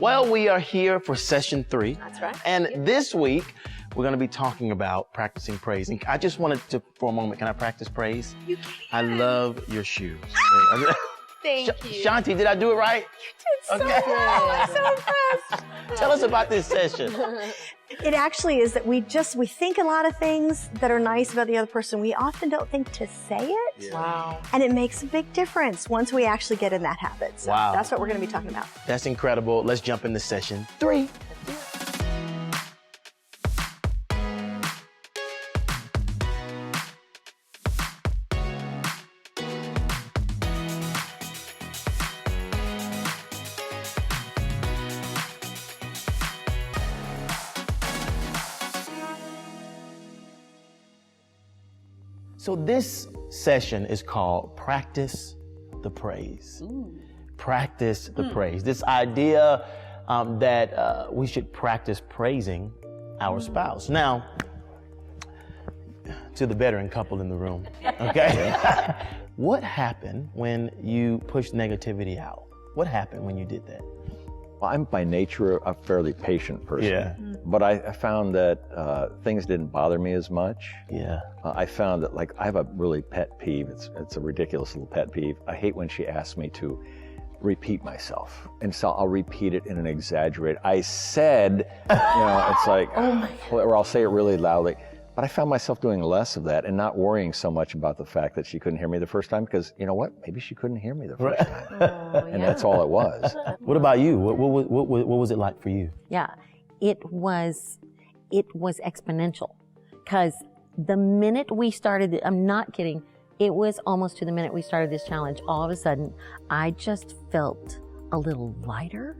Well, we are here for session 3. That's right. And this week, we're going to be talking about practicing praise. And I just wanted to, for a moment, can I practice praise? You can. I love your shoes. Thank you. Shanti, did I do it right? You did so well. I'm so impressed. Tell us about this session. It actually is that we think a lot of things that are nice about the other person. We often don't think to say it. Yeah. Wow. And it makes a big difference once we actually get in that habit. So Wow. that's what we're going to be talking about. That's incredible. Let's jump into session 3. So this session is called Practice the Praise. Practice the praise. This idea that we should practice praising our spouse. Now, to the veteran couple in the room, okay? What happened when you pushed negativity out? What happened when you did that? Well, I'm by nature a fairly patient person. Yeah. But I found that things didn't bother me as much. Yeah. I found that, like, I have a really pet peeve. It's a ridiculous little pet peeve. I hate when she asks me to repeat myself. And so I'll repeat it in an exaggerated, I said, it's like, or I'll say it really loudly. But I found myself doing less of that and not worrying so much about the fact that she couldn't hear me the first time, because you know what? Maybe she couldn't hear me the first time. And that's all it was. What about you? What was it like for you? Yeah, it was exponential, because the minute we started, I'm not kidding, it was almost to the minute we started this challenge, all of a sudden, I just felt a little lighter.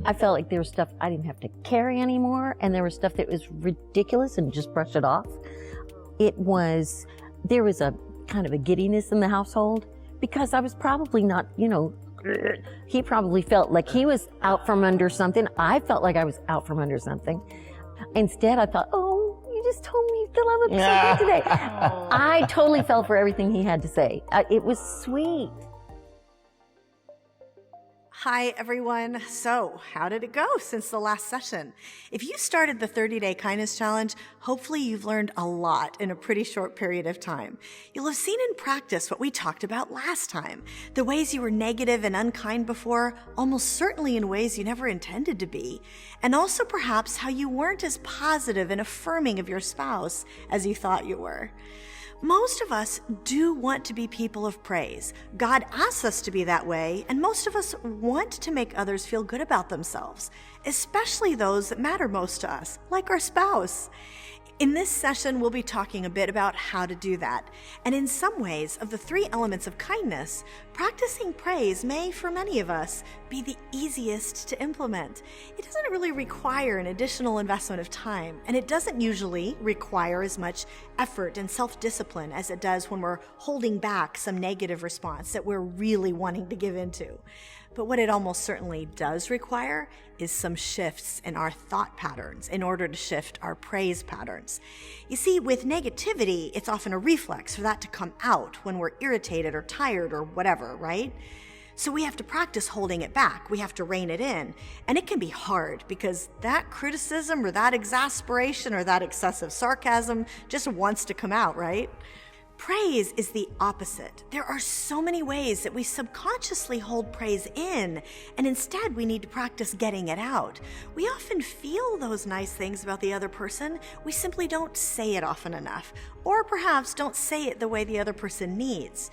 I felt like there was stuff I didn't have to carry anymore, and there was stuff that was ridiculous and just brush it off. There was a kind of a giddiness in the household, because I was probably not, he probably felt like he was out from under something. I felt like I was out from under something. Instead, I thought, oh, you just told me that I looked so good today. I totally fell for everything he had to say. It was sweet. Hi, everyone. So, how did it go since the last session? If you started the 30-Day Kindness Challenge, hopefully you've learned a lot in a pretty short period of time. You'll have seen in practice what we talked about last time, the ways you were negative and unkind before, almost certainly in ways you never intended to be, and also perhaps how you weren't as positive and affirming of your spouse as you thought you were. Most of us do want to be people of praise. God asks us to be that way, and most of us want to make others feel good about themselves, especially those that matter most to us, like our spouse. In this session, we'll be talking a bit about how to do that. And in some ways, of the 3 elements of kindness, practicing praise may, for many of us, be the easiest to implement. It doesn't really require an additional investment of time, and it doesn't usually require as much effort and self-discipline as it does when we're holding back some negative response that we're really wanting to give into. But what it almost certainly does require is some shifts in our thought patterns in order to shift our praise patterns. You see, with negativity, it's often a reflex for that to come out when we're irritated or tired or whatever, right? So we have to practice holding it back. We have to rein it in. And it can be hard because that criticism or that exasperation or that excessive sarcasm just wants to come out, right? Praise is the opposite. There are so many ways that we subconsciously hold praise in, and instead we need to practice getting it out. We often feel those nice things about the other person, we simply don't say it often enough, or perhaps don't say it the way the other person needs.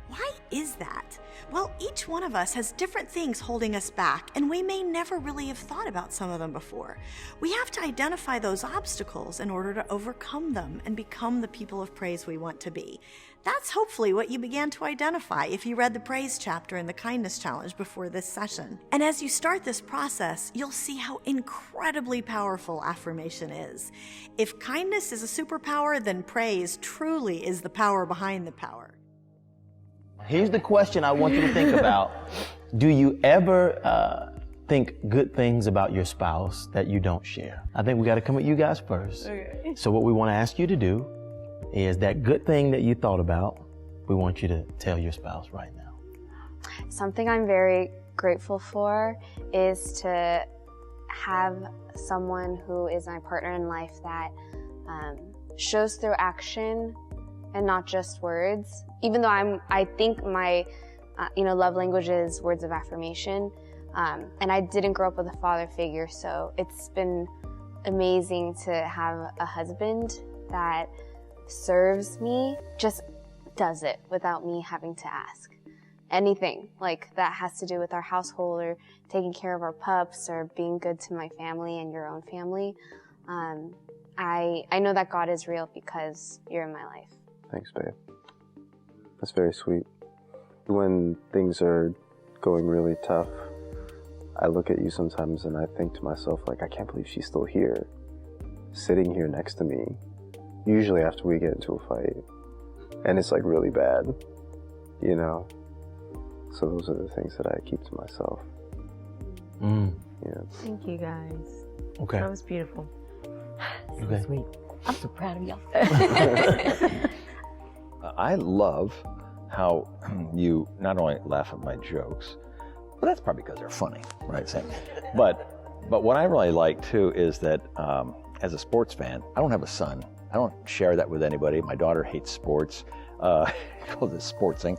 Why is that? Well, each one of us has different things holding us back, and we may never really have thought about some of them before. We have to identify those obstacles in order to overcome them and become the people of praise we want to be. That's hopefully what you began to identify if you read the praise chapter in the Kindness Challenge before this session. And as you start this process, you'll see how incredibly powerful affirmation is. If kindness is a superpower, then praise truly is the power behind the power. Here's the question I want you to think about. Do you ever think good things about your spouse that you don't share? I think we got to come at you guys first. Okay. So what we want to ask you to do is that good thing that you thought about, we want you to tell your spouse right now. Something I'm very grateful for is to have someone who is my partner in life that shows through action and not just words. Even though I think my love language is words of affirmation, and I didn't grow up with a father figure, so it's been amazing to have a husband that serves me, just does it without me having to ask anything like that has to do with our household or taking care of our pups or being good to my family and your own family. I know that God is real because you're in my life. Thanks, babe. That's very sweet. When things are going really tough, I look at you sometimes and I think to myself, like, I can't believe she's still here, sitting here next to me, usually after we get into a fight. And it's like really bad, you know? So those are the things that I keep to myself. Yeah. Thank you, guys. Okay. That was beautiful. So Okay. sweet. I'm so proud of y'all. I love how you not only laugh at my jokes, but that's probably because they're funny, right, Sam? But what I really like too is that as a sports fan, I don't have a son. I don't share that with anybody. My daughter hates sports. Calls it sportsing.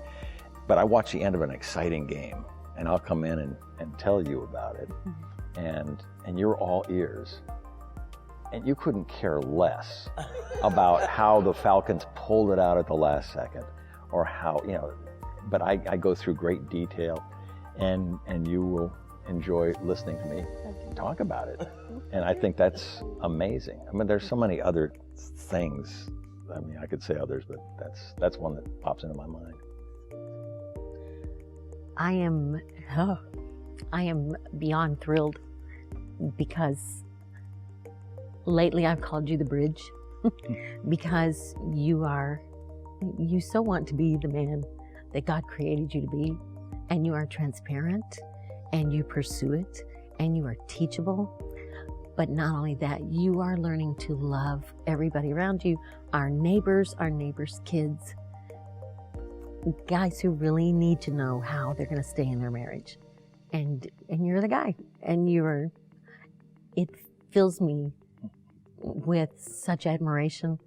But I watch the end of an exciting game, and I'll come in and tell you about it, and you're all ears. And you couldn't care less about how the Falcons pulled it out at the last second, or how, but I go through great detail, and you will enjoy listening to me talk about it. And I think that's amazing. I mean, there's so many other things. I mean, I could say others, but that's one that pops into my mind. I am beyond thrilled because lately I've called you the bridge because you so want to be the man that God created you to be, and you are transparent and you pursue it and you are teachable. But not only that, you are learning to love everybody around you, our neighbors' kids, guys who really need to know how they're going to stay in their marriage. And you're the guy. And it fills me with such admiration.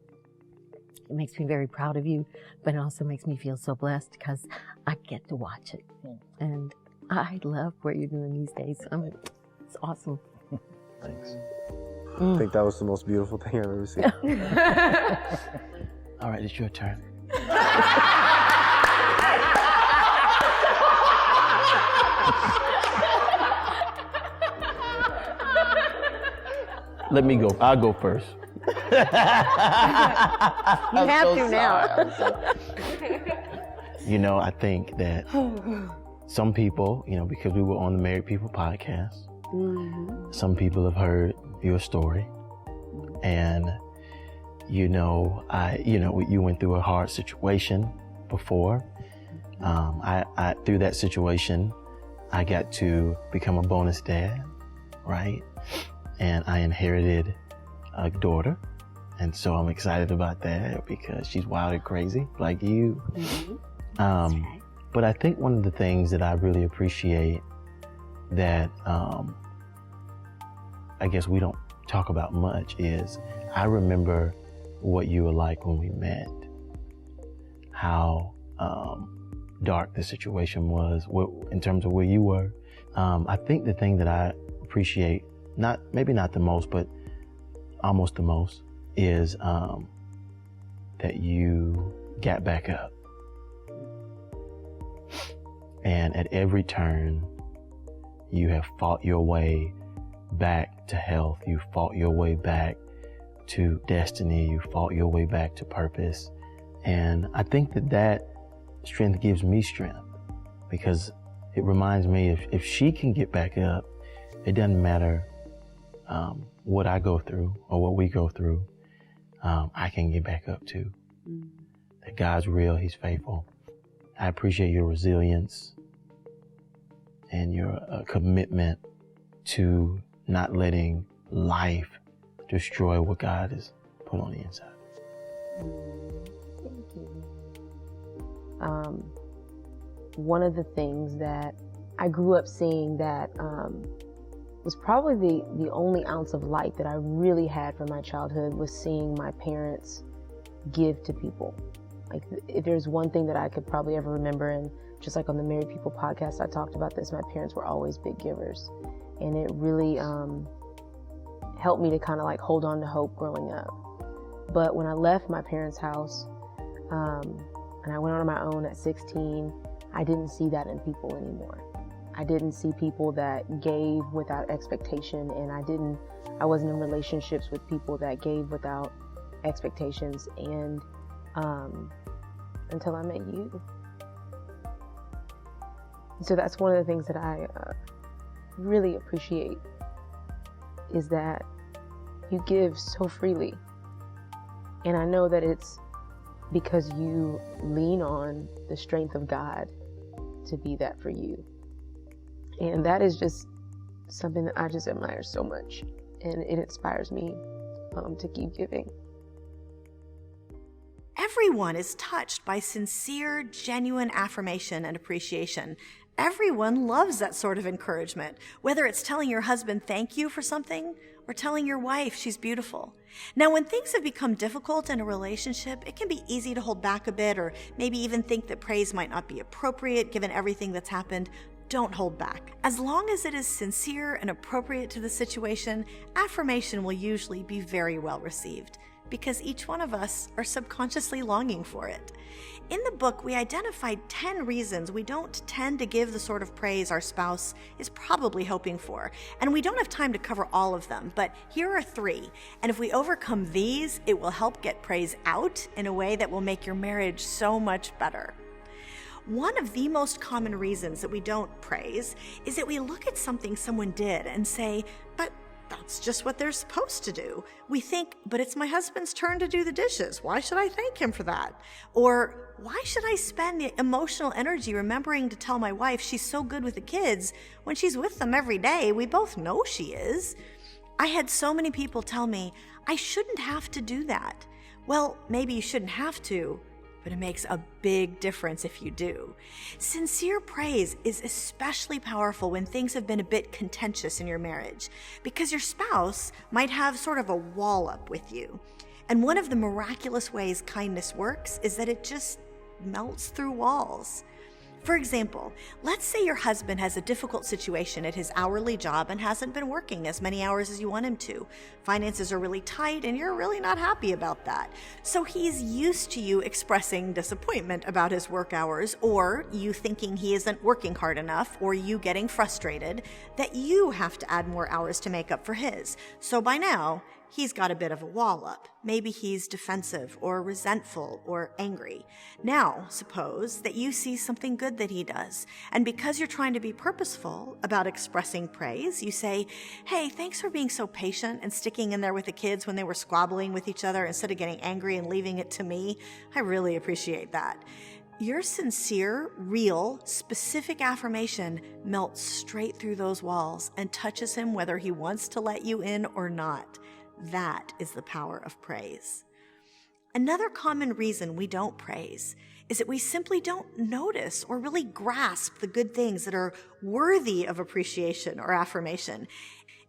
It makes me very proud of you, but it also makes me feel so blessed because I get to watch it. And I love what you're doing these days. It's awesome. Thanks. I think that was the most beautiful thing I've ever seen. All right, it's your turn. Let me go. I'll go first. You have to now. I think that some people, because we were on the Married People podcast, some people have heard your story, and you went through a hard situation before. I through that situation, I got to become a bonus dad, right? And I inherited a daughter, and so I'm excited about that because she's wild and crazy like you. Right. But I think one of the things that I really appreciate that I guess we don't talk about much is I remember what you were like when we met, how dark the situation was in terms of where you were. I think the thing that I appreciate, maybe not the most, but almost the most, is that you got back up. And at every turn, you have fought your way back to health. You fought your way back to destiny. You fought your way back to purpose. And I think that strength gives me strength because it reminds me if she can get back up, it doesn't matter what I go through or what we go through, I can get back up too. That God's real, He's faithful. I appreciate your resilience and your commitment to not letting life destroy what God has put on the inside. One of the things that I grew up seeing that was probably the only ounce of light that I really had from my childhood was seeing my parents give to people. Like, if there's one thing that I could probably ever remember, and just like on the Married People podcast, I talked about this, my parents were always big givers. And it really helped me to kind of like hold on to hope growing up. But when I left my parents' house and I went on my own at 16, I didn't see that in people anymore. I didn't see people that gave without expectation, and I wasn't in relationships with people that gave without expectations, and until I met you. So that's one of the things that I really appreciate, is that you give so freely. And I know that it's because you lean on the strength of God to be that for you. And that is just something that I just admire so much. And it inspires me to keep giving. Everyone is touched by sincere, genuine affirmation and appreciation. Everyone loves that sort of encouragement, whether it's telling your husband thank you for something or telling your wife she's beautiful. Now, when things have become difficult in a relationship, it can be easy to hold back a bit, or maybe even think that praise might not be appropriate given everything that's happened. Don't hold back. As long as it is sincere and appropriate to the situation, affirmation will usually be very well received, because each one of us are subconsciously longing for it. In the book, we identified 10 reasons we don't tend to give the sort of praise our spouse is probably hoping for. And we don't have time to cover all of them, but here are 3. And if we overcome these, it will help get praise out in a way that will make your marriage so much better. One of the most common reasons that we don't praise is that we look at something someone did and say, but that's just what they're supposed to do. We think, but it's my husband's turn to do the dishes. Why should I thank him for that? Or why should I spend the emotional energy remembering to tell my wife she's so good with the kids when she's with them every day? We both know she is. I had so many people tell me, I shouldn't have to do that. Well, maybe you shouldn't have to, but it makes a big difference if you do. Sincere praise is especially powerful when things have been a bit contentious in your marriage, because your spouse might have sort of a wall up with you. And one of the miraculous ways kindness works is that it just melts through walls. For example, let's say your husband has a difficult situation at his hourly job and hasn't been working as many hours as you want him to. Finances are really tight and you're really not happy about that. So he's used to you expressing disappointment about his work hours, or you thinking he isn't working hard enough, or you getting frustrated that you have to add more hours to make up for his. So by now, he's got a bit of a wall up. Maybe he's defensive or resentful or angry. Now, suppose that you see something good that he does, and because you're trying to be purposeful about expressing praise, you say, hey, thanks for being so patient and sticking in there with the kids when they were squabbling with each other instead of getting angry and leaving it to me. I really appreciate that. Your sincere, real, specific affirmation melts straight through those walls and touches him whether he wants to let you in or not. That is the power of praise. Another common reason we don't praise is that we simply don't notice or really grasp the good things that are worthy of appreciation or affirmation.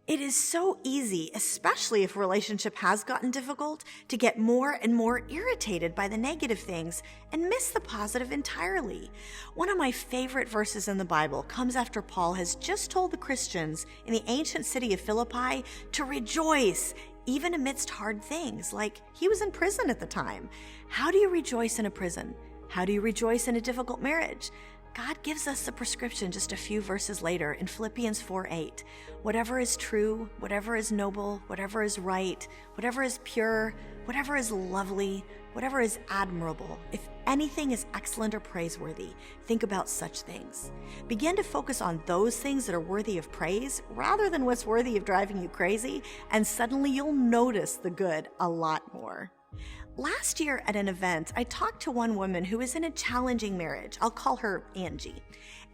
It is so easy, especially if a relationship has gotten difficult, to get more and more irritated by the negative things and miss the positive entirely. One of my favorite verses in the Bible comes after Paul has just told the Christians in the ancient city of Philippi to rejoice even amidst hard things, like he was in prison at the time. How do you rejoice in a prison? How do you rejoice in a difficult marriage? God gives us the prescription just a few verses later in Philippians 4:8. Whatever is true, whatever is noble, whatever is right, whatever is pure, whatever is lovely, whatever is admirable, if anything is excellent or praiseworthy, think about such things. Begin to focus on those things that are worthy of praise rather than what's worthy of driving you crazy, and suddenly you'll notice the good a lot more. Last year at an event, I talked to one woman who is in a challenging marriage. I'll call her Angie.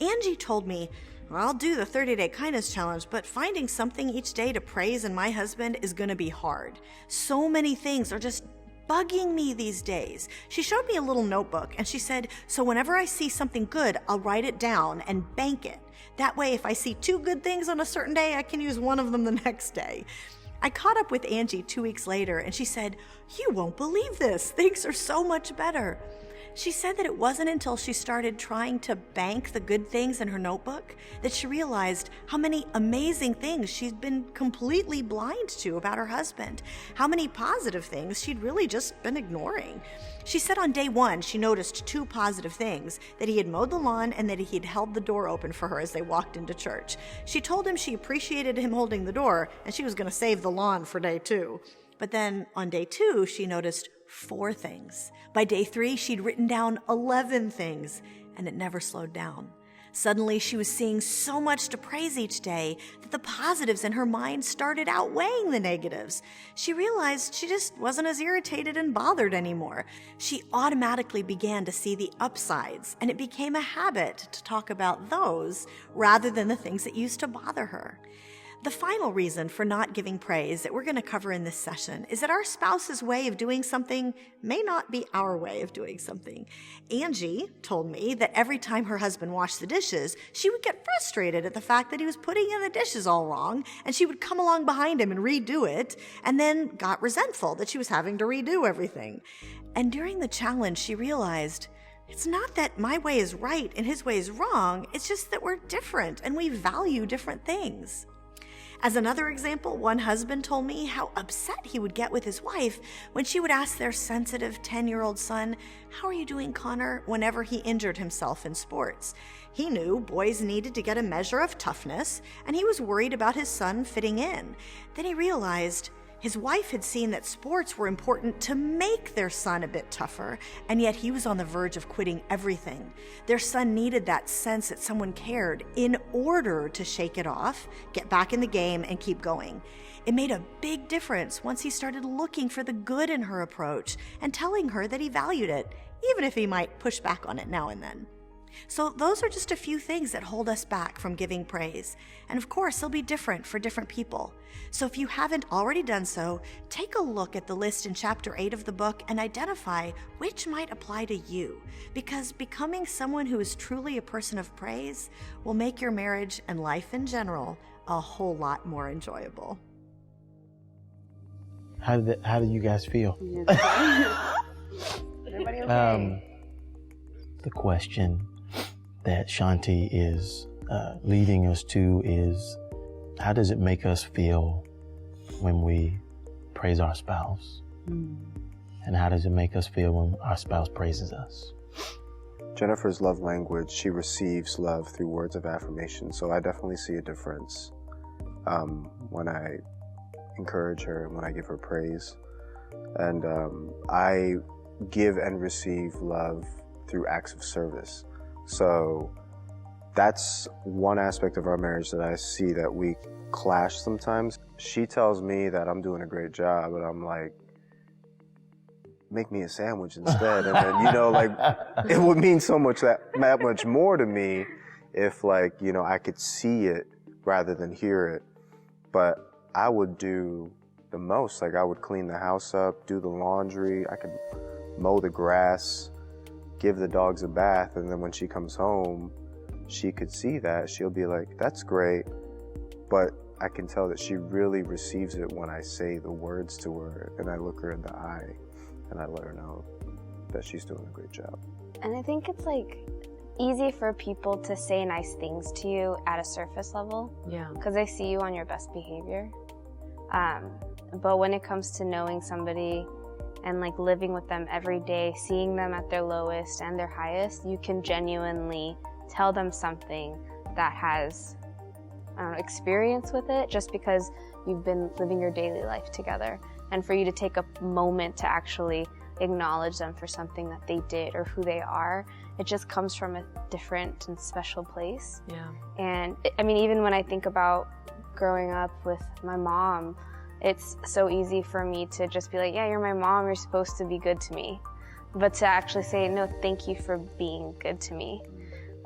Angie told me, I'll do the 30-day kindness challenge, but finding something each day to praise in my husband is going to be hard. So many things are just bugging me these days. She showed me a little notebook and she said, so whenever I see something good, I'll write it down and bank it. That way, if I see 2 good things on a certain day, I can use one of them the next day. I caught up with Angie 2 weeks later and she said, you won't believe this. Things are so much better. She said that it wasn't until she started trying to bank the good things in her notebook that she realized how many amazing things she'd been completely blind to about her husband, how many positive things she'd really just been ignoring. She said on day 1, she noticed 2 positive things, that he had mowed the lawn and that he'd held the door open for her as they walked into church. She told him she appreciated him holding the door and she was going to save the lawn for day 2. But then on day 2, she noticed 4 things. By day 3, she'd written down 11 things, and it never slowed down. Suddenly, she was seeing so much to praise each day that the positives in her mind started outweighing the negatives. She realized she just wasn't as irritated and bothered anymore. She automatically began to see the upsides, and it became a habit to talk about those rather than the things that used to bother her. The final reason for not giving praise that we're going to cover in this session is that our spouse's way of doing something may not be our way of doing something. Angie told me that every time her husband washed the dishes, she would get frustrated at the fact that he was putting in the dishes all wrong, and she would come along behind him and redo it, and then got resentful that she was having to redo everything. And during the challenge, she realized it's not that my way is right and his way is wrong, it's just that we're different and we value different things. As another example, one husband told me how upset he would get with his wife when she would ask their sensitive 10-year-old son, "How are you doing, Connor?" whenever he injured himself in sports. He knew boys needed to get a measure of toughness, and he was worried about his son fitting in. Then he realized his wife had seen that sports were important to make their son a bit tougher, and yet he was on the verge of quitting everything. Their son needed that sense that someone cared in order to shake it off, get back in the game, and keep going. It made a big difference once he started looking for the good in her approach and telling her that he valued it, even if he might push back on it now and then. So those are just a few things that hold us back from giving praise. And of course, they'll be different for different people. So if you haven't already done so, take a look at the list in chapter 8 of the book and identify which might apply to you. Because becoming someone who is truly a person of praise will make your marriage and life in general a whole lot more enjoyable. How do you guys feel? Everybody okay? The question that Shanti is leading us to is, how does it make us feel when we praise our spouse? And how does it make us feel when our spouse praises us? Jennifer's love language, she receives love through words of affirmation. So I definitely see a difference when I encourage her and when I give her praise. And I give and receive love through acts of service. So that's one aspect of our marriage that I see that we clash sometimes. She tells me that I'm doing a great job, and I'm like, make me a sandwich instead. And then, it would mean so much that much more to me if I could see it rather than hear it. But I would do the most. I would clean the house up, do the laundry, I could mow the grass, give the dogs a bath, and then when she comes home, she could see that. She'll be like, that's great, but I can tell that she really receives it when I say the words to her and I look her in the eye and I let her know that she's doing a great job. And I think it's easy for people to say nice things to you at a surface level. Yeah. Because they see you on your best behavior. But when it comes to knowing somebody and living with them every day, seeing them at their lowest and their highest, you can genuinely tell them something that has experience with it, just because you've been living your daily life together. And for you to take a moment to actually acknowledge them for something that they did or who they are, it just comes from a different and special place. Yeah. And even when I think about growing up with my mom, it's so easy for me to just be like, yeah, you're my mom, you're supposed to be good to me. But to actually say, no, thank you for being good to me.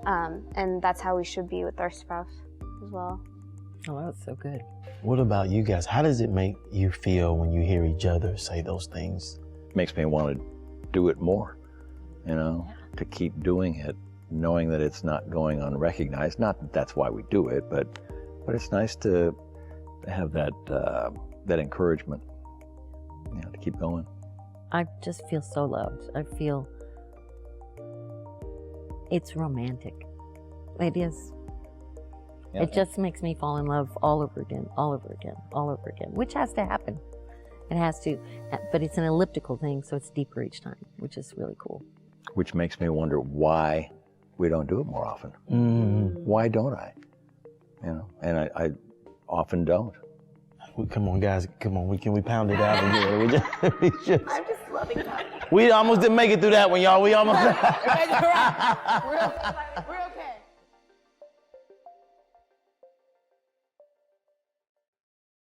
And that's how we should be with our spouse as well. Oh, that's so good. What about you guys? How does it make you feel when you hear each other say those things makes me want to do it more, you know, to keep doing it, knowing that it's not going unrecognized. Not that that's why we do it, but it's nice to have that that encouragement, you know, to keep going. I just feel so loved. I feel it's romantic. It is. Yeah. It just makes me fall in love all over again, all over again, all over again, which has to happen. It has to, but it's an elliptical thing, so it's deeper each time, which is really cool. Which makes me wonder why we don't do it more often. Why don't I? You know, and I often don't. Come on, guys. Come on. Can we pound it out again? We just, I'm just loving that. we almost didn't make it through that one, y'all. We almost. We're